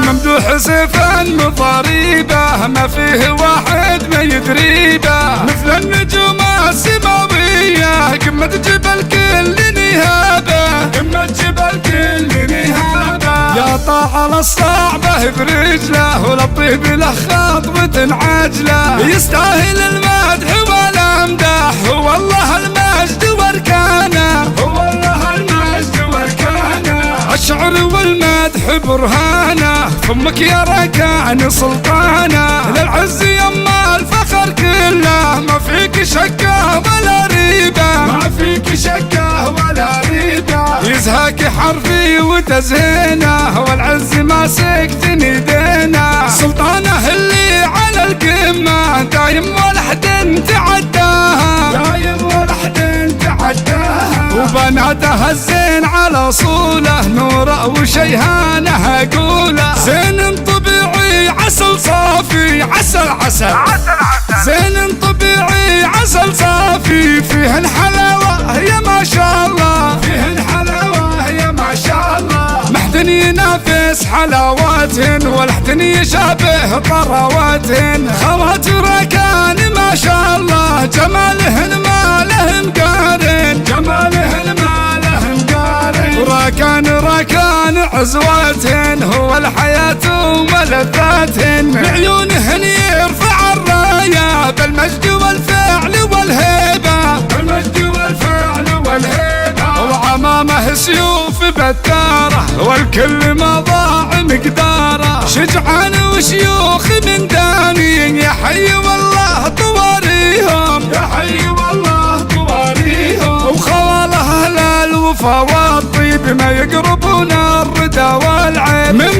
ممدوح سيفا مضاريبه ما فيه واحد ما يدريبه، مثل النجوم السماويه قمة جبل كل نهابه، قمة جبل كل نهابه. يا طاعل الصعبه برجله ولطيف له خطوة عجله، يستاهل المدح والامدح والله المجد واركانه، هو الله المجد واركانه. الشعر والمدح برهانه، فمك يا ركان سلطانه، للعز يما الفخر كله، ما فيك شكه ولا ريبه، ما فيك شكه ولا ريبه. يزهك حرفي وتزهينه، والعز ماسك يدينه، سلطانه اللي على القمه، دايم ولا حد تعداها، دايم ولا حد تعداها. وبناته الزين على صوله، نوره وشيهانه اقوله، زين طبيعي عسل صافي، عسل عسل عسل عسل، زين طبيعي عسل صافي، فيه الحلاوه يا ما شاء الله، فيه الحلاوه يا ما شاء الله. محد ينافس حلاواتهن، ولا حد يشابه طراواتهن، خواتر كان ما شاء الله، جمالهن ما له مقارن، جمالهن ما له مقارن. ركان عزواتهن، هو الحياة وملذاتهن، بعيونهن يرفع الراية، بالمجد والفعل والهيبة، بالمجد والفعل والهيبة. وعمامه سيوف بتاره، والكل ما ضاع مقداره، شجعان وشيوخ من داني، يا حي والله طواريهم، يا حي والله طواريهم. وخواله الوفا والطيب ما يقربون الردى والعيب، من